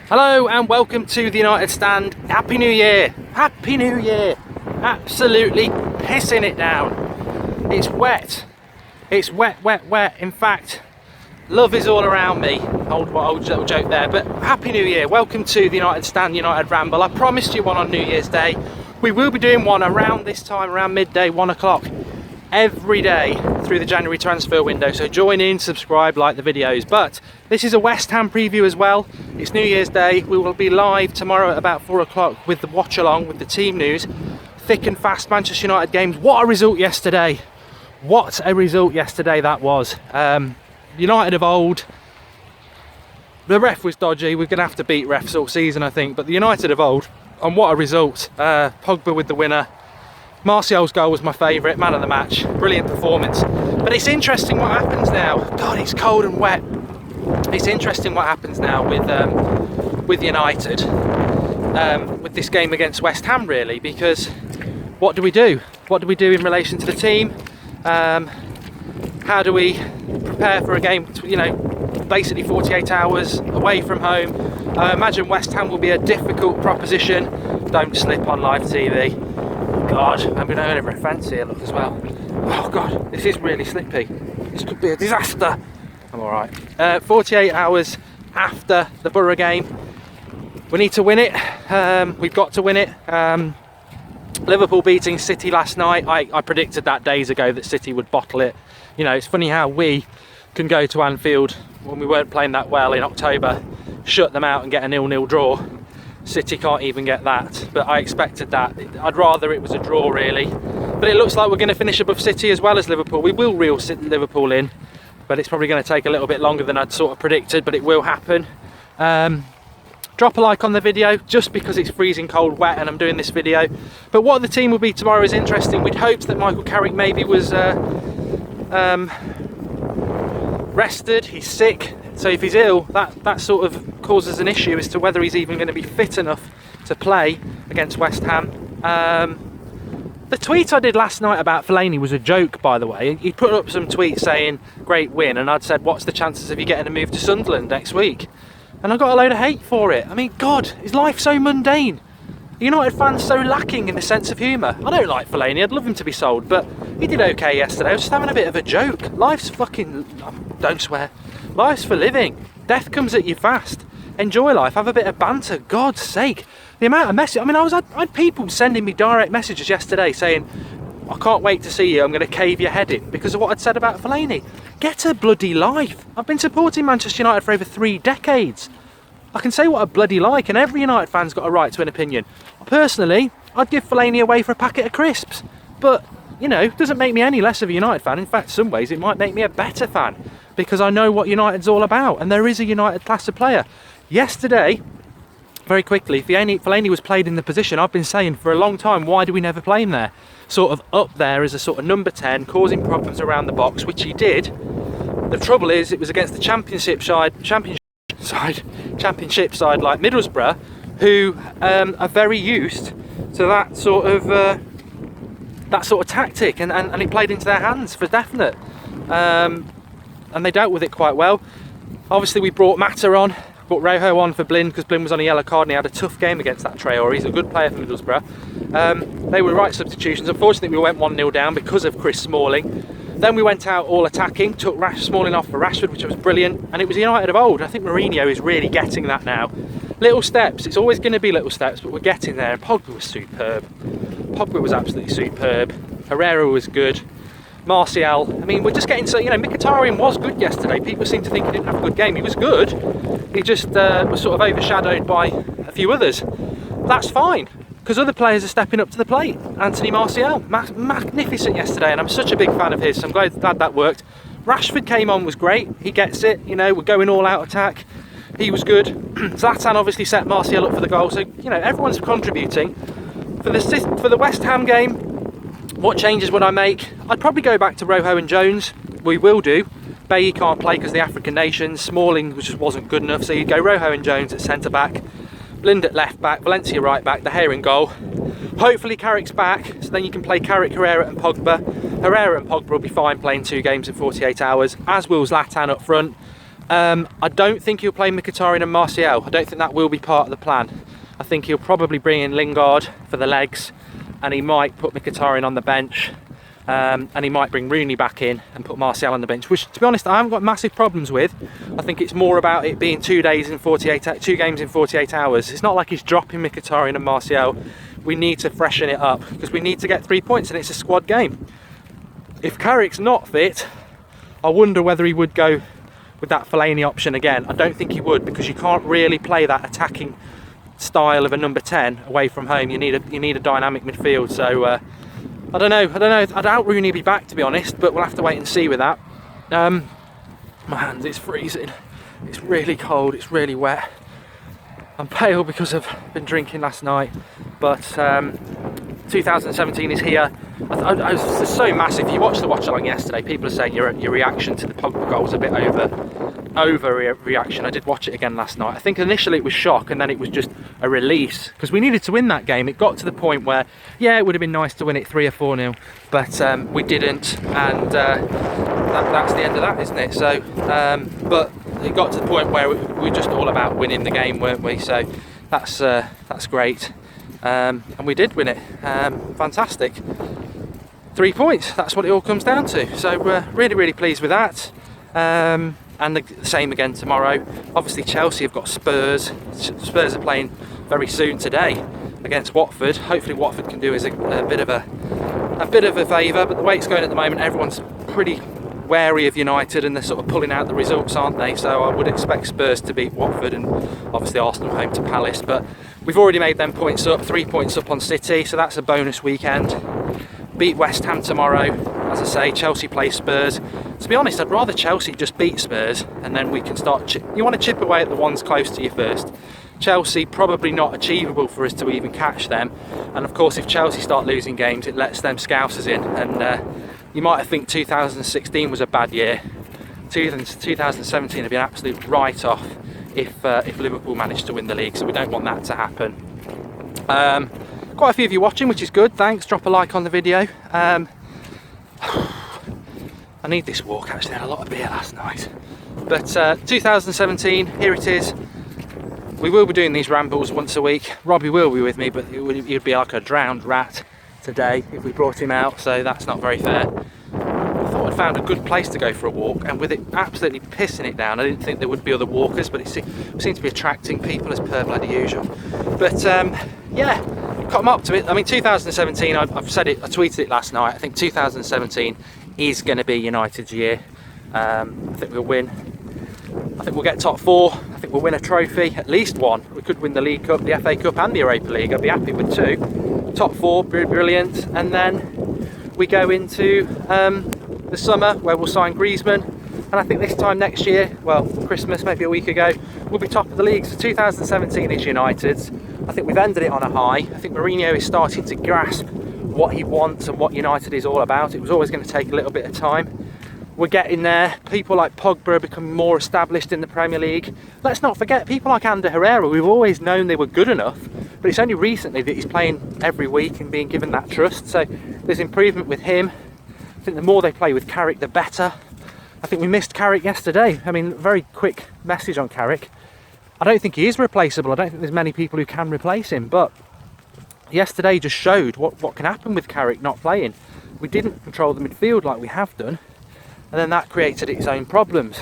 Hello and welcome to the United Stand. Happy New Year! Happy New Year! Absolutely pissing it down. It's wet. It's wet, wet, wet. In fact, love is all around me. Old little joke there. But Happy New Year. Welcome to the United Stand, United Ramble. I promised you one on New Year's Day. We will be doing one around this time, around midday, 1 o'clock. Every day through the January transfer window, so join in, subscribe, like the videos. But this is a West Ham preview as well. It's New Year's Day. We will be live tomorrow at about 4 o'clock with the watch along with the team news. Thick and fast Manchester United games. What a result yesterday. What a result yesterday that was. United of old. The ref was dodgy. We're going to have to beat refs all season, I think, but the United of old, and what a result. Pogba with the winner. Martial's goal was my favourite, man of the match, brilliant performance. But it's interesting what happens now. God, it's cold and wet. It's interesting what happens now with United, with this game against West Ham, really, because what do we do? What do we do in relation to the team? How do we prepare for a game, you know, basically 48 hours away from home? I imagine West Ham will be a difficult proposition. Don't slip on live TV. God, I'm going over a fence here, look, as well. Oh God, this is really slippy. This could be a disaster. I'm alright. 48 hours after the Borough game. We need to win it. We've got to win it. Liverpool beating City last night. I predicted that days ago that City would bottle it. You know, it's funny how we can go to Anfield when we weren't playing that well in October, shut them out and get a 0-0 draw. City can't even get that, but I expected that. I'd rather it was a draw, really. But it looks like we're going to finish above City as well as Liverpool. We will reel Liverpool in, but it's probably going to take a little bit longer than I'd sort of predicted, but it will happen. Drop a like on the video, just because it's freezing cold, wet, and I'm doing this video. But what the team will be tomorrow is interesting. We'd hoped that Michael Carrick maybe was rested. He's sick. So if he's ill, that sort of causes an issue as to whether he's even going to be fit enough to play against West Ham. The tweet I did last night about Fellaini was a joke, by the way. He put up some tweets saying, great win, and I'd said, what's the chances of you getting a move to Sunderland next week? And I got a load of hate for it. I mean, God, is life so mundane? United fans so lacking in the sense of humour. I don't like Fellaini, I'd love him to be sold, but he did okay yesterday. I was just having a bit of a joke. Life's fucking... don't swear. Life's for living. Death comes at you fast. Enjoy life, have a bit of banter, God's sake. The amount of messages, I mean, I had people sending me direct messages yesterday saying, I can't wait to see you, I'm going to cave your head in because of what I'd said about Fellaini. Get a bloody life. I've been supporting Manchester United for over 3 decades. I can say what I bloody like, and every United fan's got a right to an opinion. Personally, I'd give Fellaini away for a packet of crisps, but, you know, it doesn't make me any less of a United fan. In fact, some ways it might make me a better fan, because I know what United's all about, and there is a United class of player. Yesterday, very quickly, Fellaini was played in the position I've been saying for a long time, why do we never play him there? Sort of up there as a sort of number 10, causing problems around the box, which he did. The trouble is, it was against the championship side like Middlesbrough, who are very used to that sort of tactic, and it played into their hands for definite. And they dealt with it quite well. Obviously, we brought Mata on, brought Rojo on for Blind, because Blind was on a yellow card and he had a tough game against that Traore. He's a good player for Middlesbrough. They were right substitutions. Unfortunately, we went 1-0 down because of Chris Smalling. Then we went out all attacking, took Smalling off for Rashford, which was brilliant, and it was United of old. I think Mourinho is really getting that now. Little steps, it's always going to be little steps, but we're getting there, and Pogba was superb. Pogba was absolutely superb. Herrera was good. Martial, I mean, we're just getting so, you know, Mkhitaryan was good yesterday. People seem to think he didn't have a good game. He was good. He just was sort of overshadowed by a few others. That's fine, because other players are stepping up to the plate. Anthony Martial, magnificent yesterday, and I'm such a big fan of his, so I'm glad that worked. Rashford came on, was great. He gets it, you know, we're going all out attack. He was good. Zlatan obviously set Martial up for the goal, so, you know, everyone's contributing. For the West Ham game, what changes would I make? I'd probably go back to Rojo and Jones. We will do. Bailly can't play because of the African nations. Smalling just wasn't good enough, so you'd go Rojo and Jones at centre back, Blind at left back, Valencia right back, De Gea in goal. Hopefully Carrick's back, so then you can play Carrick, Herrera and Pogba. Herrera and Pogba will be fine playing 2 games in 48 hours, as will Zlatan up front. I don't think he'll play Mkhitaryan and Martial. I don't think that will be part of the plan. I think he'll probably bring in Lingard for the legs, and he might put Mkhitaryan on the bench, and he might bring Rooney back in and put Martial on the bench, which, to be honest, I haven't got massive problems with. I think it's more about it being 2 games in 48 hours. It's not like he's dropping Mkhitaryan and Martial. We need to freshen it up because we need to get 3 points, and it's a squad game. If Carrick's not fit, I wonder whether he would go with that Fellaini option again. I don't think he would, because you can't really play that attacking style of a number 10 away from home. You need a dynamic midfield. So I don't know. I doubt Rooney will be back, to be honest, but we'll have to wait and see with that. My hands, it's freezing. It's really cold. It's really wet. I'm pale because I've been drinking last night, but 2017 is here. I was so massive. If you watched the watch along yesterday, people are saying your reaction to the Pogba goal was a bit over reaction. I did watch it again last night. I think initially it was shock, and then it was just a release, because we needed to win that game. It got to the point where, yeah, it would have been nice to win it 3 or 4-0, but we didn't, and that's the end of that, isn't it? So, but it got to the point where we were just all about winning the game, weren't we? So that's great, and we did win it. Fantastic. 3 points, that's what it all comes down to. So really pleased with that. And the same again tomorrow. Obviously Chelsea have got Spurs. Spurs are playing very soon today against Watford. Hopefully Watford can do us a bit of a favour, but the way it's going at the moment, everyone's pretty wary of United, and they're sort of pulling out the results, aren't they? So I would expect Spurs to beat Watford, and obviously Arsenal home to Palace, but we've already made them points up, 3 points up on City, so that's a bonus weekend. Beat West Ham tomorrow. As I say, Chelsea play Spurs. To be honest, I'd rather Chelsea just beat Spurs, and then we can start you want to chip away at the ones close to you first. Chelsea, probably not achievable for us to even catch them, and of course if Chelsea start losing games, it lets them scousers in, and you might think 2016 was a bad year. 2017 would be an absolute write-off if Liverpool managed to win the league, so we don't want that to happen. Quite a few of you watching, which is good, thanks. Drop a like on the video. I need this walk, actually. I had a lot of beer last night. But 2017, here it is. We will be doing these rambles once a week. Robbie will be with me, but he'd be like a drowned rat today if we brought him out, so that's not very fair. I thought I'd found a good place to go for a walk, and with it absolutely pissing it down, I didn't think there would be other walkers, but it seemed to be attracting people as per bloody usual. But yeah, got them up to it. I mean, 2017, I've said it, I tweeted it last night. I think 2017 is going to be United's year. I think we'll win. I think we'll get top 4. I think we'll win a trophy, at least one. We could win the League Cup, the FA Cup and the Europa League. I'd be happy with 2. Top 4, brilliant. And then we go into the summer where we'll sign Griezmann. And I think this time next year, well, Christmas, maybe a week ago, we'll be top of the league. So 2017 is United's. I think we've ended it on a high. I think Mourinho is starting to grasp what he wants and what United is all about. It was always going to take a little bit of time. We're getting there. People like Pogba are becoming more established in the Premier League. Let's not forget, people like Ander Herrera, we've always known they were good enough, but it's only recently that he's playing every week and being given that trust. So there's improvement with him. I think the more they play with Carrick, the better. I think we missed Carrick yesterday. I mean, very quick message on Carrick. I don't think he is replaceable. I don't think there's many people who can replace him, but yesterday just showed what can happen with Carrick not playing. We didn't control the midfield like we have done, and then that created its own problems.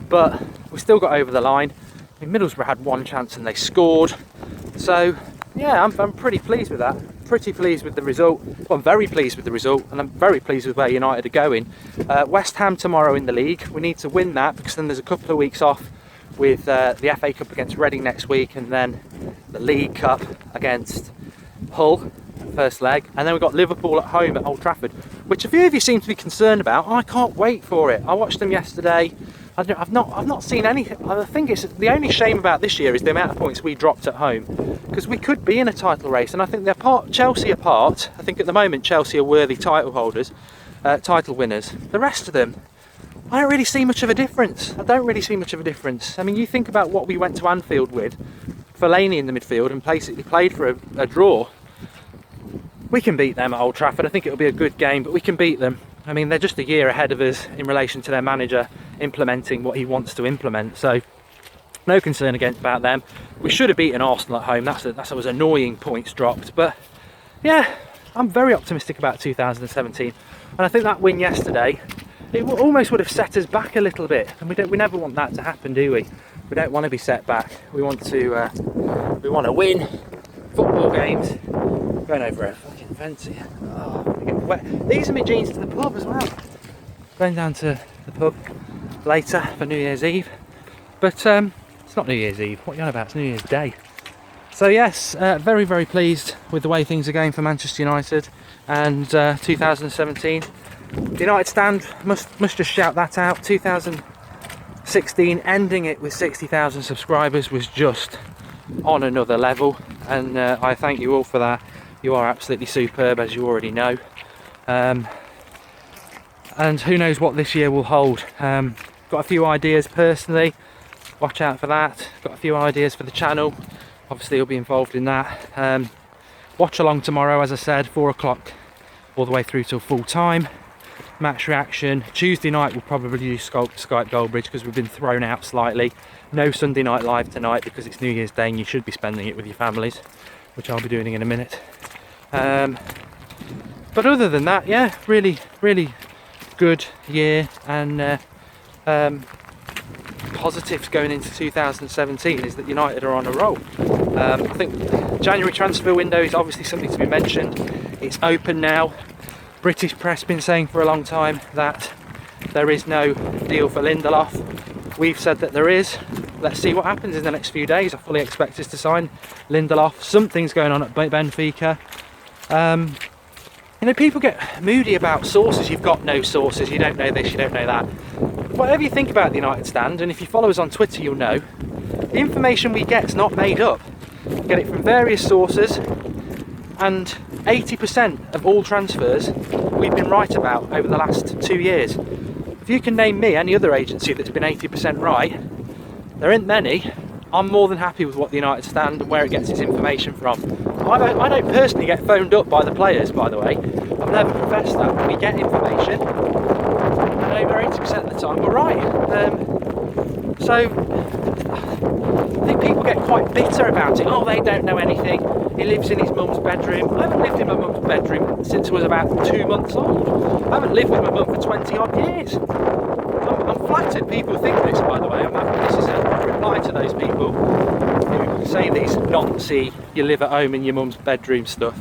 But we still got over the line. I mean, Middlesbrough had one chance and they scored. So yeah, I'm pretty pleased with that. Pretty pleased with the result. Well, I'm very pleased with the result, and I'm very pleased with where United are going. West Ham tomorrow in the league. We need to win that, because then there's a couple of weeks off with the FA Cup against Reading next week, and then the League Cup against Hull, first leg, and then we've got Liverpool at home at Old Trafford, which a few of you seem to be concerned about. I can't wait for it. I watched them yesterday. I've not seen any. I think it's the only shame about this year is the amount of points we dropped at home, because we could be in a title race, and I think Chelsea apart. I think at the moment Chelsea are worthy title holders, title winners. The rest of them, I don't really see much of a difference. I mean, you think about what we went to Anfield with, Fellaini in the midfield, and basically played for a draw. We can beat them at Old Trafford. I think it'll be a good game, but we can beat them. I mean, they're just a year ahead of us in relation to their manager implementing what he wants to implement, so no concern about them. We should have beaten Arsenal at home. That was annoying, points dropped, but yeah, I'm very optimistic about 2017, and I think that win yesterday, it almost would have set us back a little bit, and we never want that to happen, do we? We don't want to be set back. We want to win football games. Going over a fucking fence here. Oh, I'm gonna get wet. These are my jeans to the pub as well. Going down to the pub later for New Year's Eve, but it's not New Year's Eve. What are you on about? It's New Year's Day. So yes, very, very pleased with the way things are going for Manchester United and 2017. The United stand must just shout that out. 2016, ending it with 60,000 subscribers was just on another level, and I thank you all for that. You are absolutely superb, as you already know, and who knows what this year will hold. Got a few ideas personally, watch out for that. Got a few ideas for the channel, obviously you'll be involved in that. Watch along tomorrow, as I said, 4 o'clock all the way through till full time. Match reaction. Tuesday night we'll probably do Skype Goldbridge because we've been thrown out slightly. No Sunday night live tonight because it's New Year's Day and you should be spending it with your families, which I'll be doing in a minute. But other than that, yeah, really, really good year, and positives going into 2017 is that United are on a roll. I think January transfer window is obviously something to be mentioned. It's open now. British press been saying for a long time that there is no deal for Lindelof. We've said that there is. Let's see what happens in the next few days. I fully expect us to sign Lindelof. Something's going on at Benfica. You know, people get moody about sources. You've got no sources, you don't know this, you don't know that. Whatever you think about the United stand, and if you follow us on Twitter you'll know, the information we get is not made up. We get it from various sources, and 80% of all transfers we've been right about over the last 2 years. If you can name me any other agency that's been 80% right, there ain't many. I'm more than happy with what the United stand and where it gets its information from. I don't personally get phoned up by the players, by the way. I've never professed that, but we get information. And over 80% of the time we're right. So I think people get quite bitter about it. Oh, they don't know anything. He lives in his mum's bedroom. I haven't lived in my mum's bedroom since I was about 2 months old. I haven't lived with my mum for 20 odd years. I'm flattered people think this, by the way. This is a reply to those people who say these nonsense, you live at home in your mum's bedroom stuff.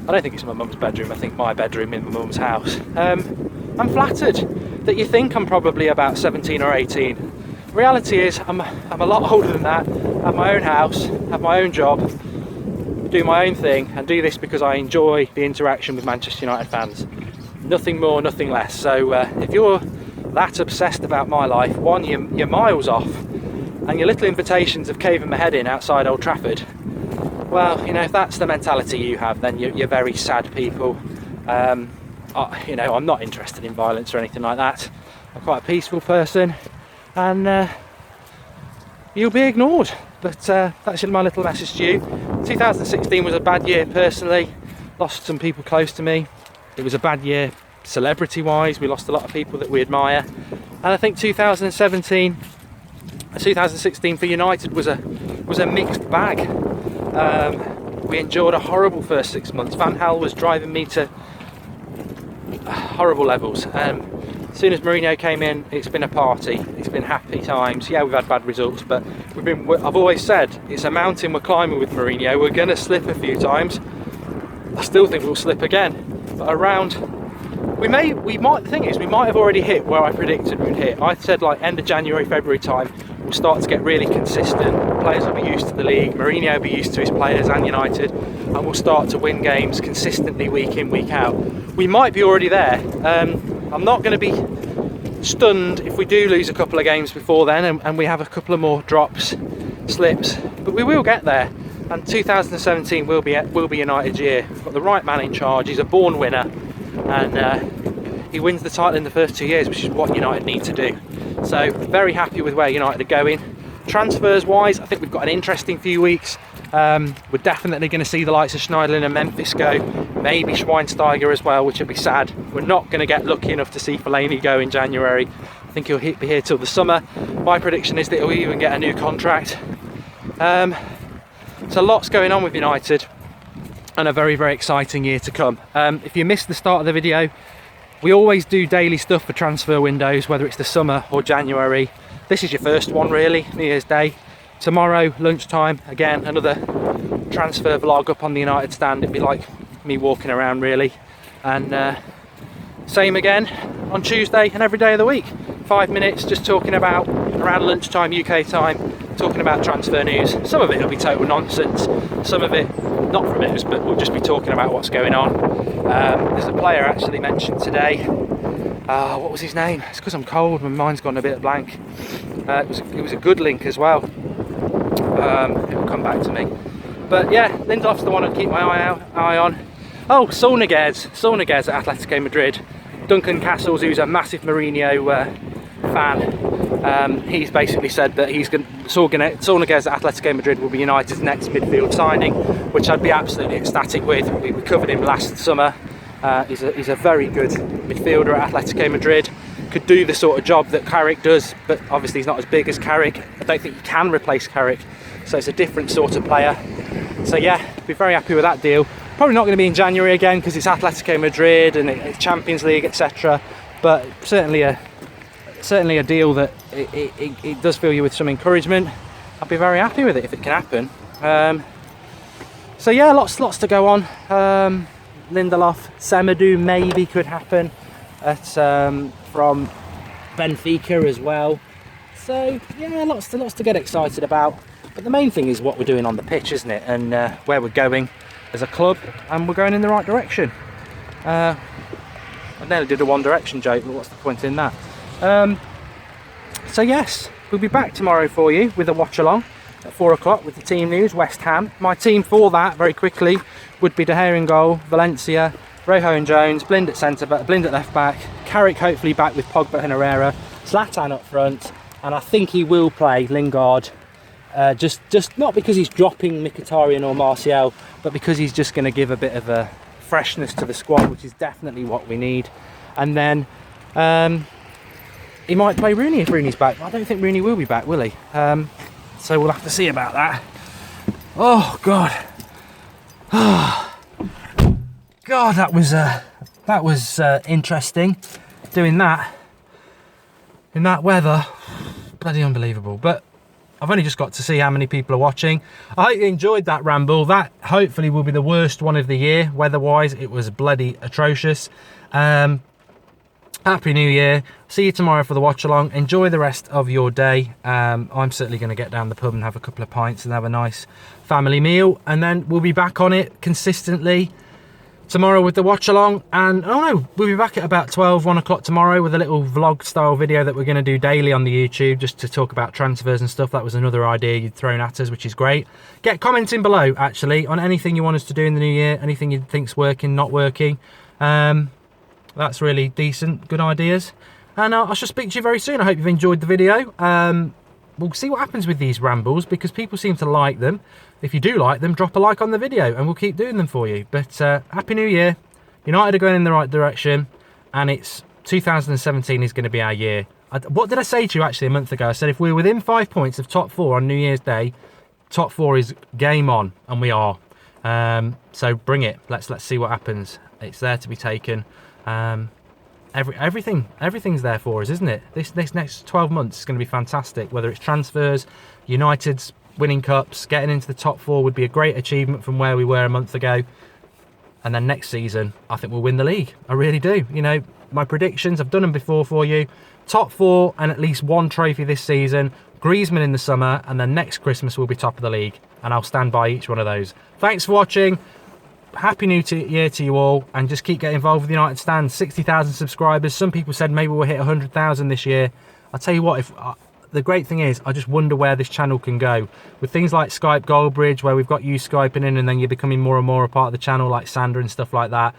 I don't think it's my mum's bedroom, I think my bedroom in my mum's house. I'm flattered that you think I'm probably about 17 or 18. Reality is I'm a lot older than that, have my own house, have my own job, do my own thing, and do this because I enjoy the interaction with Manchester United fans. Nothing more, nothing less. So if you're that obsessed about my life, one, you're miles off, and your little invitations of caving my head in outside Old Trafford, well, you know, if that's the mentality you have, then you're very sad people. You know, I'm not interested in violence or anything like that. I'm quite a peaceful person, and you'll be ignored. But that's my little message to you. 2016 was a bad year personally. Lost some people close to me. It was a bad year celebrity-wise. We lost a lot of people that we admire. And I think 2016 for United was a mixed bag. We endured a horrible first 6 months. Van Gaal was driving me to horrible levels. As soon as Mourinho came in, it's been a party. It's been happy times. Yeah, we've had bad results, but I've always said it's a mountain we're climbing with Mourinho. We're going to slip a few times. I still think we'll slip again. But the thing is, we might have already hit where I predicted we'd hit. I said like end of January, February time, we'll start to get really consistent. Players will be used to the league. Mourinho will be used to his players and United, and we'll start to win games consistently week in, week out. We might be already there. I'm not going to be stunned if we do lose a couple of games before then and we have a couple of more drops, slips, but we will get there, and 2017 will be United's year. We've got the right man in charge. He's a born winner, and he wins the title in the first 2 years, which is what United need to do. So very happy with where United are going. Transfers wise, I think we've got an interesting few weeks. We're definitely going to see the likes of Schneiderlin and Memphis go. maybe Schweinsteiger as well, which would be sad. We're not going to get lucky enough to see Fellaini go in January. I think he'll be here till the summer. My prediction is that he'll even get a new contract. So lots going on with United, and a very, very exciting year to come. If you missed the start of the video, we always do daily stuff for transfer windows, whether it's the summer or January. This is your first one really, New Year's Day. Tomorrow, lunchtime, again, another transfer vlog up on the United stand. It'd be like me walking around really. And same again on Tuesday and every day of the week. 5 minutes just talking about, around lunchtime UK time, talking about transfer news. Some of it will be total nonsense, some of it not from us, but we'll just be talking about what's going on. There's a player actually mentioned today. What was his name? It's because I'm cold, my mind's gone a bit blank. It was a good link as well. It'll come back to me. But yeah, Lindelof's the one I'd keep my eye on. Oh, Saunigues at Atletico Madrid. Duncan Castles, who's a massive Mourinho fan, he's basically said that Saunigues at Atletico Madrid will be United's next midfield signing, which I'd be absolutely ecstatic with. We covered him last summer. He's a very good midfielder at Atletico Madrid. Could do the sort of job that Carrick does, but obviously he's not as big as Carrick. I don't think he can replace Carrick, so it's a different sort of player. So yeah, be very happy with that deal. Probably not going to be in January again because it's Atletico Madrid and it's Champions League, etc. But certainly a deal that it does fill you with some encouragement. I'll be very happy with it if it can happen. So yeah, lots to go on. Lindelof, Semedo maybe could happen from Benfica as well. So yeah, lots to get excited about. But the main thing is what we're doing on the pitch, isn't it? And where we're going as a club, and we're going in the right direction. I nearly did a One Direction joke, but what's the point in that? So yes, we'll be back tomorrow for you with a watch along at 4 o'clock with the team news, West Ham. My team for that, very quickly, would be De Gea in goal, Valencia, Rojo and Jones, Blind at centre back, Blind at left back, Carrick hopefully back with Pogba and Herrera, Zlatan up front, and I think he will play Lingard. Just not because he's dropping Mkhitaryan or Martial, but because he's just going to give a bit of a freshness to the squad, which is definitely what we need. And then he might play Rooney if Rooney's back. I don't think Rooney will be back, will he? So we'll have to see about that. Oh God, God, that was interesting doing that in that weather. Bloody unbelievable. But I've only just got to see how many people are watching. I hope you enjoyed that ramble. That hopefully will be the worst one of the year. Weather-wise, it was bloody atrocious. Happy New Year. See you tomorrow for the watch-along. Enjoy the rest of your day. I'm certainly going to get down the pub and have a couple of pints and have a nice family meal. And then we'll be back on it consistently tomorrow with the watch along. And oh no, we'll be back at about 1 o'clock tomorrow with a little vlog style video that we're going to do daily on the YouTube, just to talk about transfers and stuff. That was another idea you'd thrown at us, which is great. Get commenting below actually on anything you want us to do in the new year, anything you think's working, not working. That's really decent, good ideas. And I shall speak to you very soon. I hope you've enjoyed the video. We'll see what happens with these rambles, because people seem to like them. If you do like them, drop a like on the video and we'll keep doing them for you. But Happy New Year. United are going in the right direction, and it's 2017 is going to be our year. What did I say to you actually a month ago? I said if we're within 5 points of top 4 on New Year's Day, top 4 is game on, and we are. So bring it. Let's see what happens. It's there to be taken. Everything's there for us, isn't it? This next 12 months is going to be fantastic. Whether it's transfers, United's winning cups, getting into the top 4 would be a great achievement from where we were a month ago. And then next season, I think we'll win the league. I really do. You know, my predictions, I've done them before for you. Top 4 and at least 1 trophy this season. Griezmann in the summer, and then next Christmas we'll be top of the league. And I'll stand by each one of those. Thanks for watching. Happy New Year to you all, and just keep getting involved with the United Stand. 60,000 subscribers. Some people said maybe we'll hit 100,000 this year. I'll tell you what, the great thing is, I just wonder where this channel can go. With things like Skype Gold Bridge, where we've got you Skyping in and then you're becoming more and more a part of the channel, like Sandra and stuff like that.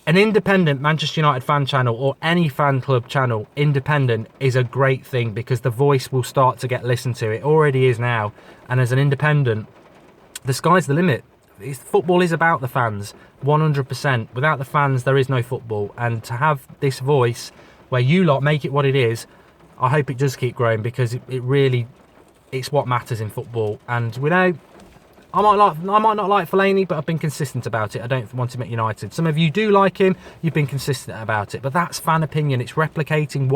An independent Manchester United fan channel, or any fan club channel, independent, is a great thing, because the voice will start to get listened to. It already is now. And as an independent, the sky's the limit. football is about the fans, 100%. Without the fans, there is no football. And to have this voice where you lot make it what it is, I hope it does keep growing, because it really, it's what matters in football. And we know, I might not like Fellaini, but I've been consistent about it. I don't want him at United. Some of you do like him, you've been consistent about it, but that's fan opinion. It's replicating what